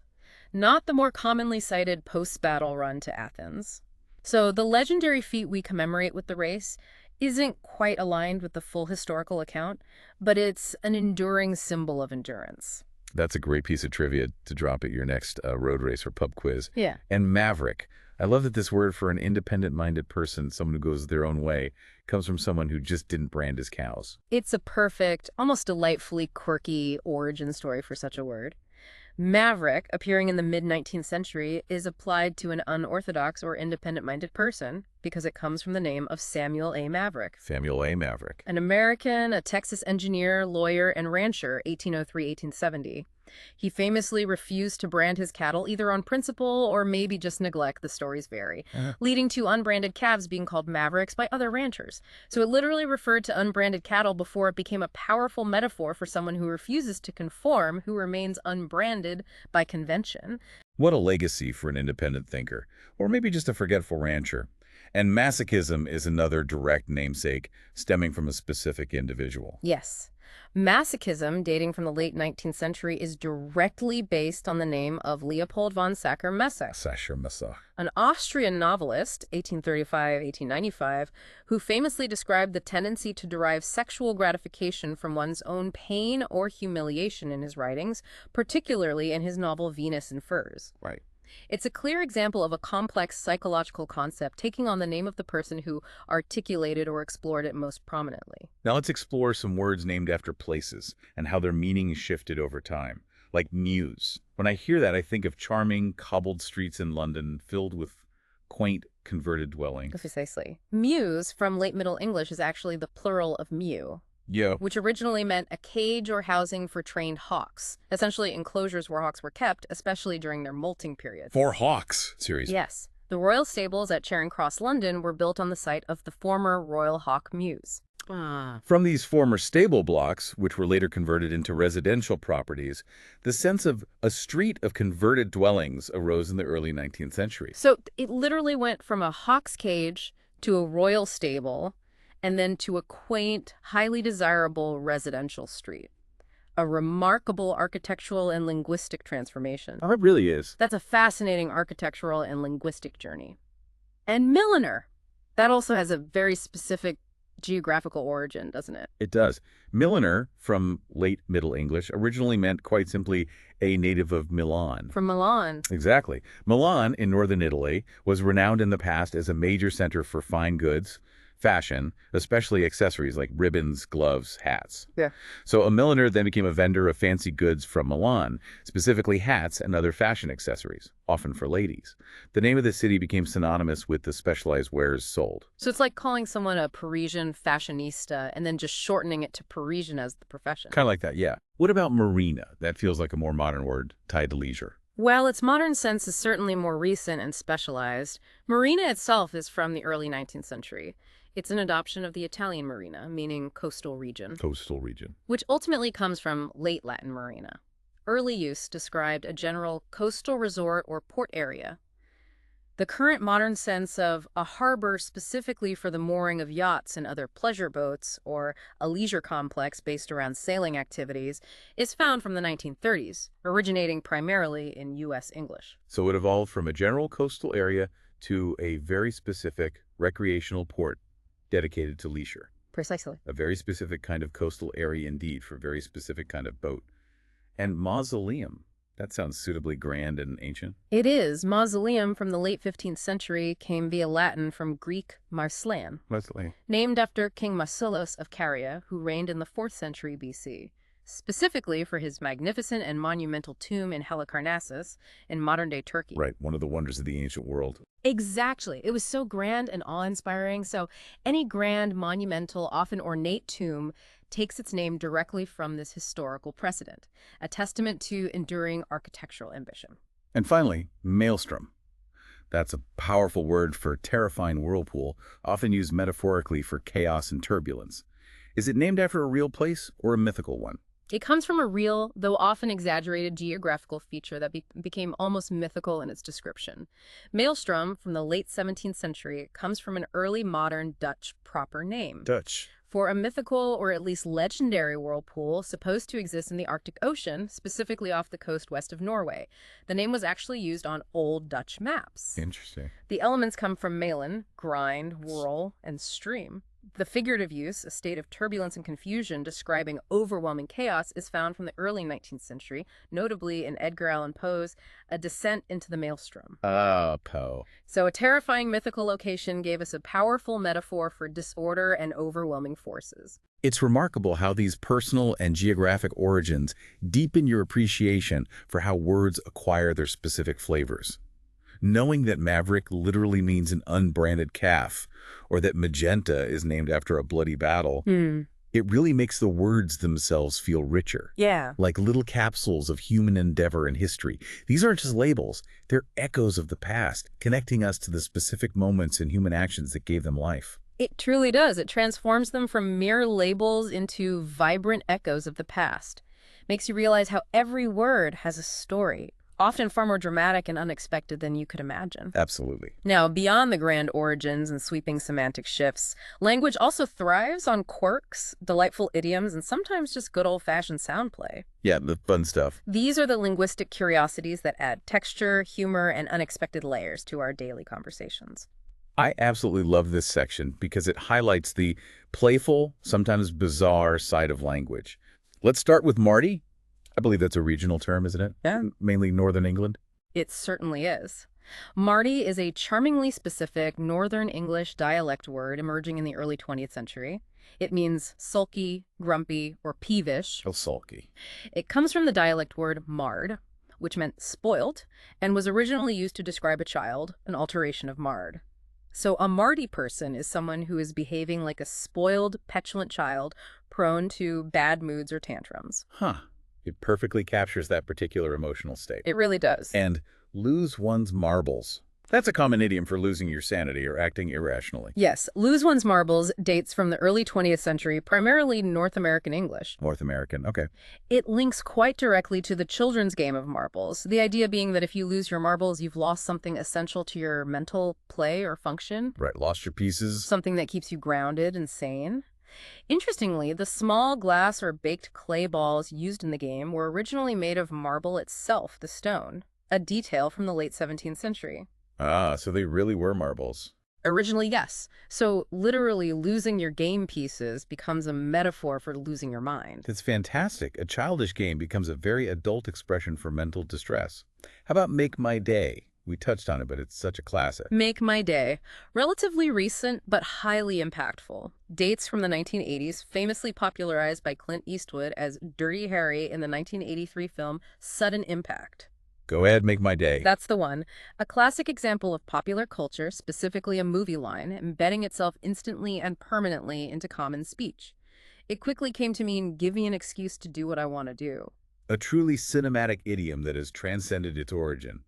Not the more commonly cited post-battle run to Athens. So the legendary feat we commemorate with the race isn't quite aligned with the full historical account, but it's an enduring symbol of endurance. That's a great piece of trivia to drop at your next road race or pub quiz. Yeah. And maverick. I love that this word for an independent-minded person, someone who goes their own way, comes from someone who just didn't brand his cows. It's a perfect, almost delightfully quirky origin story for such a word. Maverick, appearing in the mid-19th century, is applied to an unorthodox or independent-minded person because it comes from the name of Samuel A. Maverick. Samuel A. Maverick. An American, a Texas engineer, lawyer, and rancher, 1803-1870. He famously refused to brand his cattle either on principle or maybe just neglect, the stories vary, leading to unbranded calves being called mavericks by other ranchers. So it literally referred to unbranded cattle before it became a powerful metaphor for someone who refuses to conform, who remains unbranded by convention. What a legacy for an independent thinker, or maybe just a forgetful rancher. And masochism is another direct namesake stemming from a specific individual. Yes. Masochism, dating from the late 19th century, is directly based on the name of Leopold von Sacher-Masoch, Sacher-Masoch. an Austrian novelist, 1835-1895, who famously described the tendency to derive sexual gratification from one's own pain or humiliation in his writings, particularly in his novel Venus in Furs. Right. It's a clear example of a complex psychological concept taking on the name of the person who articulated or explored it most prominently. Now let's explore some words named after places and how their meaning shifted over time, like Mews. When I hear that, I think of charming, cobbled streets in London filled with quaint, converted dwellings. Precisely. Mews, from late Middle English, is actually the plural of mew, Yeah. which originally meant a cage or housing for trained hawks, essentially enclosures where hawks were kept, especially during their molting period. For hawks. Seriously. Yes. The royal stables at Charing Cross, London, were built on the site of the former Royal Hawk Mews. From these former stable blocks, which were later converted into residential properties, the sense of a street of converted dwellings arose in the early 19th century. So it literally went from a hawk's cage to a royal stable, and then to a quaint, highly desirable residential street. A remarkable architectural and linguistic transformation. Oh, it really is. That's a fascinating architectural and linguistic journey. And milliner. That also has a very specific geographical origin, doesn't it? It does. Milliner, from late Middle English, originally meant quite simply a native of Milan. From Milan. Exactly. Milan, in northern Italy, was renowned in the past as a major center for fine goods, fashion, especially accessories like ribbons, gloves, hats. Yeah. So a milliner then became a vendor of fancy goods from Milan, specifically hats and other fashion accessories, often for ladies. The name of the city became synonymous with the specialized wares sold. So it's like calling someone a Parisian fashionista and then just shortening it to Parisian as the profession. Kind of like that, yeah. What about marina? That feels like a more modern word tied to leisure. While its modern sense is certainly more recent and specialized, marina itself is from the early 19th century. It's an adoption of the Italian marina, meaning coastal region, Coastal region. which ultimately comes from late Latin marina. Early use described a general coastal resort or port area. The current modern sense of a harbor specifically for the mooring of yachts and other pleasure boats, or a leisure complex based around sailing activities, is found from the 1930s, originating primarily in U.S. English. So it evolved from a general coastal area to a very specific recreational port dedicated to leisure. Precisely. A very specific kind of coastal area indeed for a very specific kind of boat. And mausoleum. That sounds suitably grand and ancient. It is. Mausoleum from the late 15th century came via Latin from Greek marslein, Leslie. named after King Marcellus of Caria, who reigned in the 4th century BC, specifically for his magnificent and monumental tomb in Halicarnassus in modern-day Turkey. Right, one of the wonders of the ancient world. Exactly. It was so grand and awe-inspiring. So any grand, monumental, often ornate tomb takes its name directly from this historical precedent, a testament to enduring architectural ambition. And finally, maelstrom. That's a powerful word for terrifying whirlpool, often used metaphorically for chaos and turbulence. Is it named after a real place or a mythical one? It comes from a real, though often exaggerated, geographical feature that became almost mythical in its description. Maelstrom, from the late 17th century, comes from an early modern Dutch proper name Dutch. for a mythical or at least legendary whirlpool supposed to exist in the Arctic Ocean, specifically off the coast west of Norway. The name was actually used on old Dutch maps. Interesting. The elements come from melen, grind, whirl, and stream. The figurative use, a state of turbulence and confusion describing overwhelming chaos, is found from the early 19th century, notably in Edgar Allan Poe's A Descent into the Maelstrom. Poe. So a terrifying mythical location gave us a powerful metaphor for disorder and overwhelming forces. It's remarkable how these personal and geographic origins deepen your appreciation for how words acquire their specific flavors. Knowing that maverick literally means an unbranded calf, or that magenta is named after a bloody battle, it really makes the words themselves feel richer. Yeah. Like little capsules of human endeavor and history. These aren't just labels, they're echoes of the past, connecting us to the specific moments and human actions that gave them life. It truly does. It transforms them from mere labels into vibrant echoes of the past. Makes you realize how every word has a story, often far more dramatic and unexpected than you could imagine. Absolutely. Now, beyond the grand origins and sweeping semantic shifts, language also thrives on quirks, delightful idioms, and sometimes just good old-fashioned sound play. Yeah, the fun stuff. These are the linguistic curiosities that add texture, humor, and unexpected layers to our daily conversations. I absolutely love this section because it highlights the playful, sometimes bizarre side of language. Let's start with Marty. I believe that's a regional term, isn't it? Yeah. Mainly Northern England. It certainly is. Marty is a charmingly specific Northern English dialect word emerging in the early 20th century. It means sulky, grumpy, or peevish. Oh, sulky. It comes from the dialect word marred, which meant spoilt, and was originally used to describe a child, an alteration of marred. So a Marty person is someone who is behaving like a spoiled, petulant child, prone to bad moods or tantrums. Huh. It perfectly captures that particular emotional state. It really does. And lose one's marbles. That's a common idiom for losing your sanity or acting irrationally. Yes, lose one's marbles dates from the early 20th century, primarily North American English. North American, okay. It links quite directly to the children's game of marbles, the idea being that if you lose your marbles, you've lost something essential to your mental play or function, Right, lost your pieces. something that keeps you grounded and sane. Interestingly, the small glass or baked clay balls used in the game were originally made of marble itself, the stone, a detail from the late 17th century. Ah, so they really were marbles. Originally, yes. So literally losing your game pieces becomes a metaphor for losing your mind. That's fantastic. A childish game becomes a very adult expression for mental distress. How about Make My Day? We touched on it, but it's such a classic. Make My Day. Relatively recent, but highly impactful. Dates from the 1980s, famously popularized by Clint Eastwood as Dirty Harry in the 1983 film Sudden Impact. Go ahead, Make My Day. That's the one. A classic example of popular culture, specifically a movie line, embedding itself instantly and permanently into common speech. It quickly came to mean, give me an excuse to do what I want to do. A truly cinematic idiom that has transcended its origin.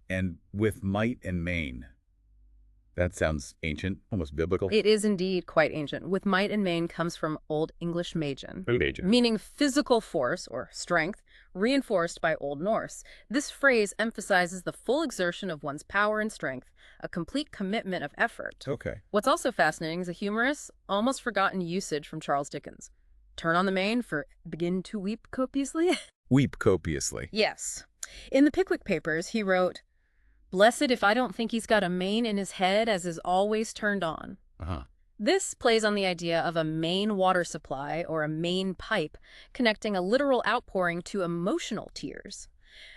And with might and main. That sounds ancient, almost biblical. It is indeed quite ancient. With might and main comes from Old English magen, Magen. meaning physical force or strength, reinforced by Old Norse. This phrase emphasizes the full exertion of one's power and strength, a complete commitment of effort. Okay. What's also fascinating is a humorous, almost forgotten usage from Charles Dickens. Turn on the main for begin to weep copiously? Weep copiously. Yes. In the Pickwick Papers, he wrote, "Blessed if I don't think he's got a main in his head as is always turned on." Uh-huh. This plays on the idea of a main water supply or a main pipe, connecting a literal outpouring to emotional tears.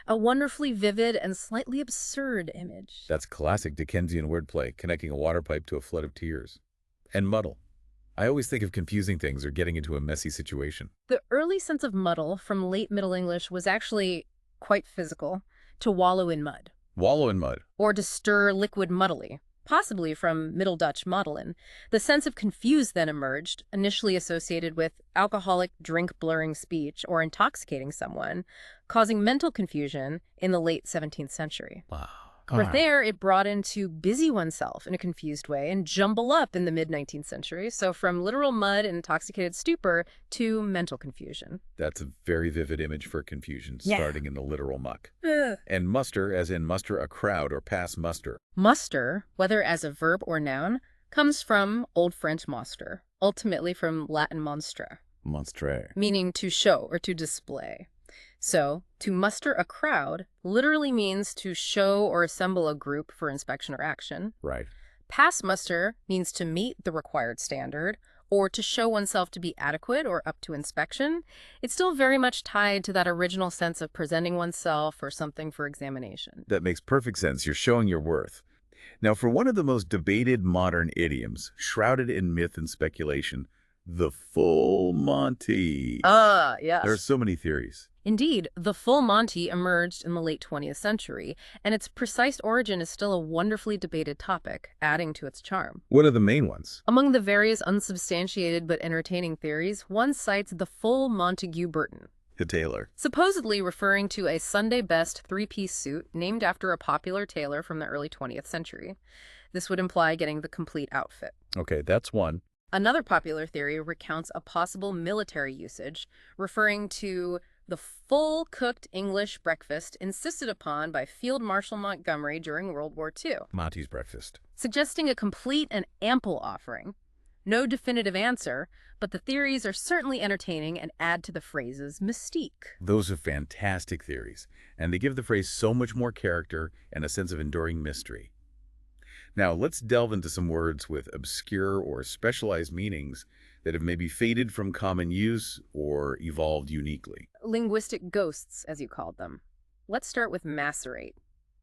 A wonderfully vivid and slightly absurd image. That's classic Dickensian wordplay, connecting a water pipe to a flood of tears. And muddle. I always think of confusing things or getting into a messy situation. The early sense of muddle from late Middle English was actually quite physical, to wallow in mud, Wallow in mud. or to stir liquid muddily, possibly from Middle Dutch moddelen. The sense of confused then emerged, initially associated with alcoholic drink-blurring speech or intoxicating someone, causing mental confusion in the late 17th century. Wow. From there, it brought into busy oneself in a confused way and jumble up in the mid-19th century. So from literal mud and intoxicated stupor to mental confusion. That's a very vivid image for confusion, Yeah. starting in the literal muck. Ugh. And muster, as in muster a crowd or pass muster. Muster, whether as a verb or noun, comes from Old French moster, ultimately from Latin monstre, Monstre. meaning to show or to display. So, to muster a crowd literally means to show or assemble a group for inspection or action. Right. Pass muster means to meet the required standard or to show oneself to be adequate or up to inspection. It's still very much tied to that original sense of presenting oneself or something for examination. That makes perfect sense. You're showing your worth. Now, for one of the most debated modern idioms, shrouded in myth and speculation, the full Monty. Yes. There are so many theories. Indeed, the full Monty emerged in the late 20th century, and its precise origin is still a wonderfully debated topic, adding to its charm. What are the main ones? Among the various unsubstantiated but entertaining theories, one cites the full Montague Burton, The tailor. supposedly referring to a Sunday best three-piece suit named after a popular tailor from the early 20th century. This would imply getting the complete outfit. Okay, that's one. Another popular theory recounts a possible military usage, referring to the full cooked English breakfast insisted upon by Field Marshal Montgomery during World War II, Monty's breakfast. suggesting a complete and ample offering. No definitive answer, but the theories are certainly entertaining and add to the phrase's mystique. Those are fantastic theories, and they give the phrase so much more character and a sense of enduring mystery. Now, let's delve into some words with obscure or specialized meanings that have maybe faded from common use or evolved uniquely. Linguistic ghosts, as you called them. Let's start with macerate.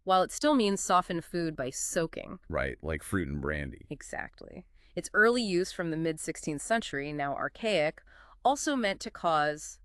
While it still means soften food by soaking. Right, like fruit and brandy. Exactly. Its early use from the mid-16th century, now archaic, also meant to cause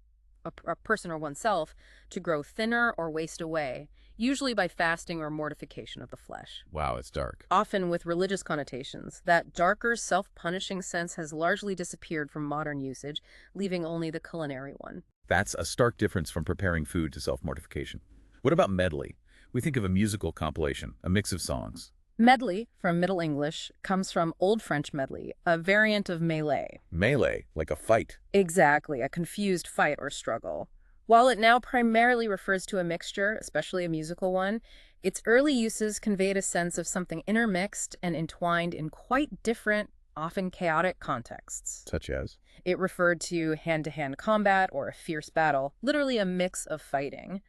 a person or oneself to grow thinner or waste away, usually by fasting or mortification of the flesh. Wow, it's dark. Often with religious connotations, that darker, self-punishing sense has largely disappeared from modern usage, leaving only the culinary one. That's a stark difference from preparing food to self-mortification. What about medley? We think of a musical compilation, a mix of songs. Medley, from Middle English, comes from Old French medley, a variant of melee. Melee, like a fight. Exactly, a confused fight or struggle. While it now primarily refers to a mixture, especially a musical one, its early uses conveyed a sense of something intermixed and entwined in quite different, often chaotic contexts. Such as? It referred to hand-to-hand combat or a fierce battle, literally a mix of fighting.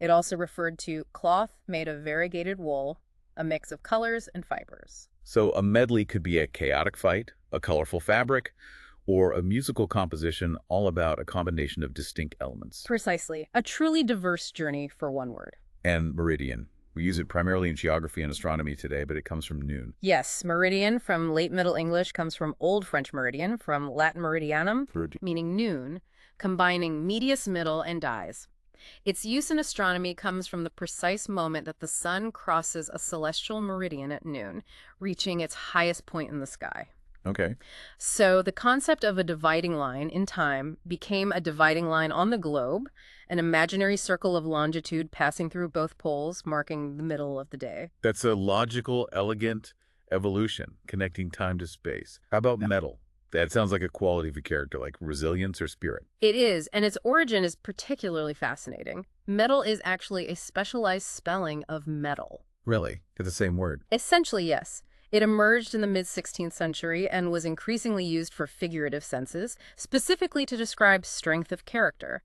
It also referred to cloth made of variegated wool, a mix of colors and fibers. So a medley could be a chaotic fight, a colorful fabric, or a musical composition all about a combination of distinct elements. Precisely. A truly diverse journey for one word. And meridian. We use it primarily in geography and astronomy today, but it comes from noon. Yes, meridian from late Middle English comes from Old French meridian, from Latin meridianum, meaning noon, combining medius, middle, and dies. Its use in astronomy comes from the precise moment that the sun crosses a celestial meridian at noon, reaching its highest point in the sky. Okay. So the concept of a dividing line in time became a dividing line on the globe, an imaginary circle of longitude passing through both poles, marking the middle of the day. That's a logical, elegant evolution, connecting time to space. How about metal? That sounds like a quality of a character, like resilience or spirit. It is, and its origin is particularly fascinating. Metal is actually a specialized spelling of metal. Really? It's the same word. Essentially, yes. It emerged in the mid-16th century and was increasingly used for figurative senses, specifically to describe strength of character.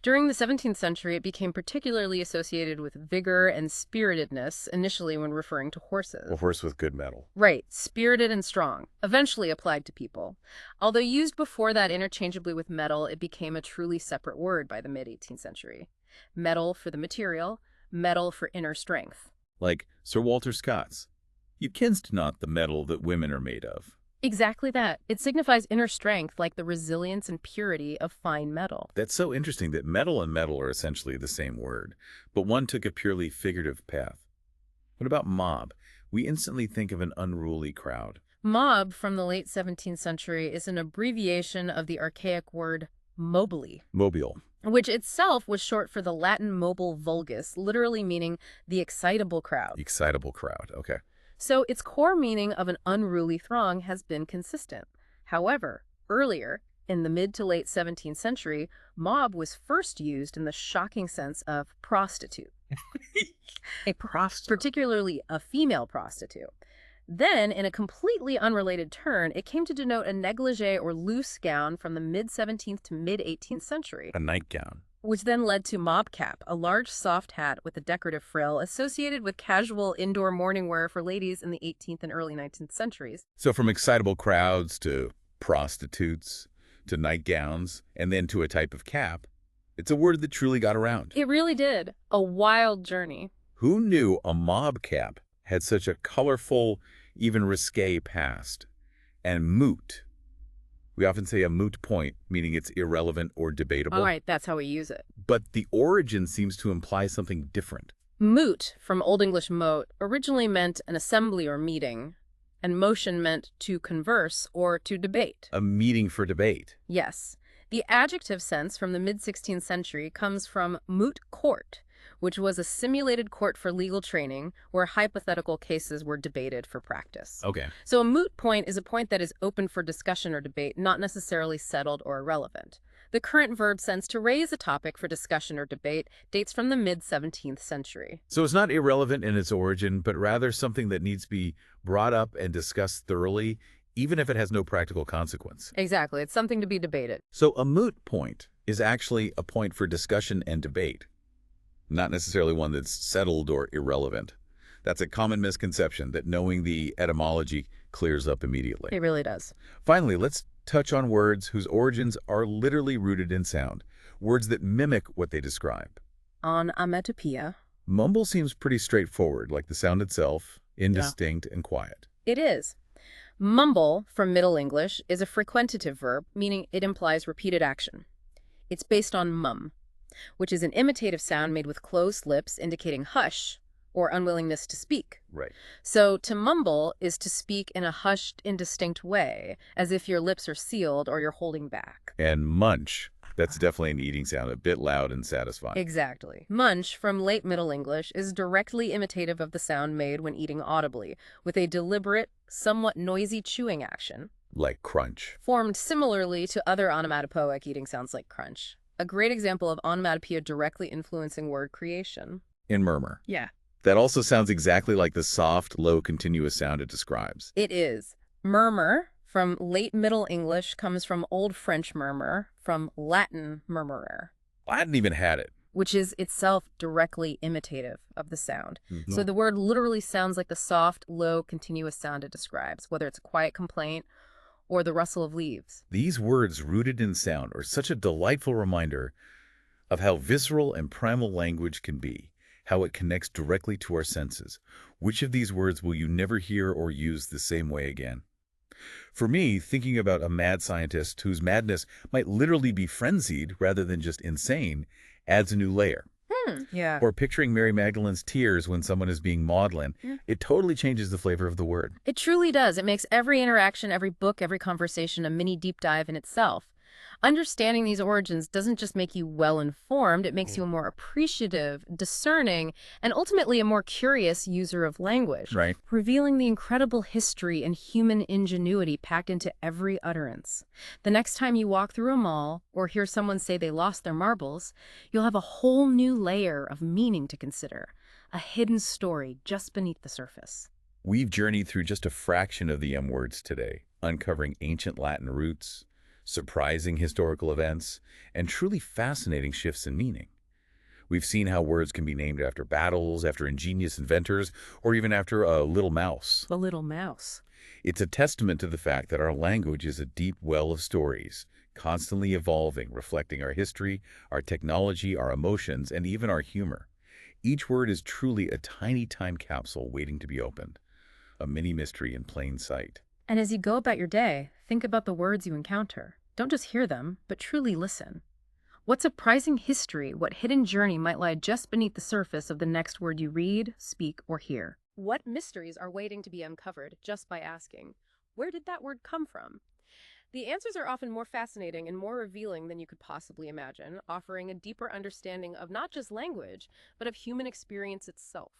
During the 17th century, it became particularly associated with vigor and spiritedness, initially when referring to horses. A horse with good metal. Right, spirited and strong, eventually applied to people. Although used before that interchangeably with metal, it became a truly separate word by the mid-18th century. Metal for the material, metal for inner strength. Like Sir Walter Scott's. You kenst not the metal that women are made of. Exactly that. It signifies inner strength, like the resilience and purity of fine metal. That's so interesting that metal and metal are essentially the same word, but one took a purely figurative path. What about mob? We instantly think of an unruly crowd. Mob from the late 17th century is an abbreviation of the archaic word mobile, Mobile. which itself was short for the Latin mobile vulgus, literally meaning the excitable crowd. Excitable crowd. Okay. So its core meaning of an unruly throng has been consistent. However, earlier, in the mid to late 17th century, mob was first used in the shocking sense of prostitute. A prostitute. Particularly a female prostitute. Then, in a completely unrelated turn, it came to denote a negligee or loose gown from the mid-17th to mid-18th century. A nightgown. Which then led to mob cap, a large soft hat with a decorative frill associated with casual indoor morning wear for ladies in the 18th and early 19th centuries. So from excitable crowds to prostitutes to nightgowns and then to a type of cap, it's a word that truly got around. It really did. A wild journey. Who knew a mob cap had such a colorful, even risque past? And moot. We often say a moot point, meaning it's irrelevant or debatable. All right, that's how we use it. But the origin seems to imply something different. Moot, from Old English mote, originally meant an assembly or meeting, and motion meant to converse or to debate. A meeting for debate. Yes. The adjective sense from the mid-16th century comes from moot court, which was a simulated court for legal training where hypothetical cases were debated for practice. Okay. So a moot point is a point that is open for discussion or debate, not necessarily settled or irrelevant. The current verb sense to raise a topic for discussion or debate dates from the mid-17th century. So it's not irrelevant in its origin, but rather something that needs to be brought up and discussed thoroughly, even if it has no practical consequence. Exactly. It's something to be debated. So a moot point is actually a point for discussion and debate, not necessarily one that's settled or irrelevant. That's a common misconception that knowing the etymology clears up immediately. It really does. Finally, let's touch on words whose origins are literally rooted in sound, words that mimic what they describe. Onomatopoeia. Mumble seems pretty straightforward, like the sound itself, indistinct and quiet. It is. Mumble, from Middle English, is a frequentative verb, meaning it implies repeated action. It's based on mum, which is an imitative sound made with closed lips indicating hush or unwillingness to speak. Right. So to mumble is to speak in a hushed, indistinct way, as if your lips are sealed or you're holding back. And munch, that's definitely an eating sound, a bit loud and satisfying. Exactly. Munch, from late Middle English, is directly imitative of the sound made when eating audibly, with a deliberate, somewhat noisy chewing action. Like crunch. Formed similarly to other onomatopoeic eating sounds like crunch. A great example of onomatopoeia directly influencing word creation. In murmur. Yeah. That also sounds exactly like the soft, low, continuous sound it describes. It is. Murmur, from late Middle English, comes from Old French murmur, from Latin murmurer. I hadn't even had it. which is itself directly imitative of the sound. Mhm. So the word literally sounds like the soft, low, continuous sound it describes, whether it's a quiet complaint or the rustle of leaves. These words, rooted in sound, are such a delightful reminder of how visceral and primal language can be, how it connects directly to our senses. Which of these words will you never hear or use the same way again? For me, thinking about a mad scientist whose madness might literally be frenzied rather than just insane adds a new layer. Yeah. Or picturing Mary Magdalene's tears when someone is being maudlin, it totally changes the flavor of the word. It truly does. It makes every interaction, every book, every conversation a mini deep dive in itself. Understanding these origins doesn't just make you well-informed, it makes you a more appreciative, discerning, and ultimately a more curious user of language, Right. revealing the incredible history and human ingenuity packed into every utterance. The next time you walk through a mall or hear someone say they lost their marbles, you'll have a whole new layer of meaning to consider, a hidden story just beneath the surface. We've journeyed through just a fraction of the M words today, uncovering ancient Latin roots, surprising historical events, and truly fascinating shifts in meaning. We've seen how words can be named after battles, after ingenious inventors, or even after a little mouse. The little mouse. It's a testament to the fact that our language is a deep well of stories, constantly evolving, reflecting our history, our technology, our emotions, and even our humor. Each word is truly a tiny time capsule waiting to be opened, a mini mystery in plain sight. And as you go about your day, think about the words you encounter. Don't just hear them, but truly listen. What surprising history, what hidden journey might lie just beneath the surface of the next word you read, speak, or hear? What mysteries are waiting to be uncovered just by asking, where did that word come from? The answers are often more fascinating and more revealing than you could possibly imagine, offering a deeper understanding of not just language, but of human experience itself.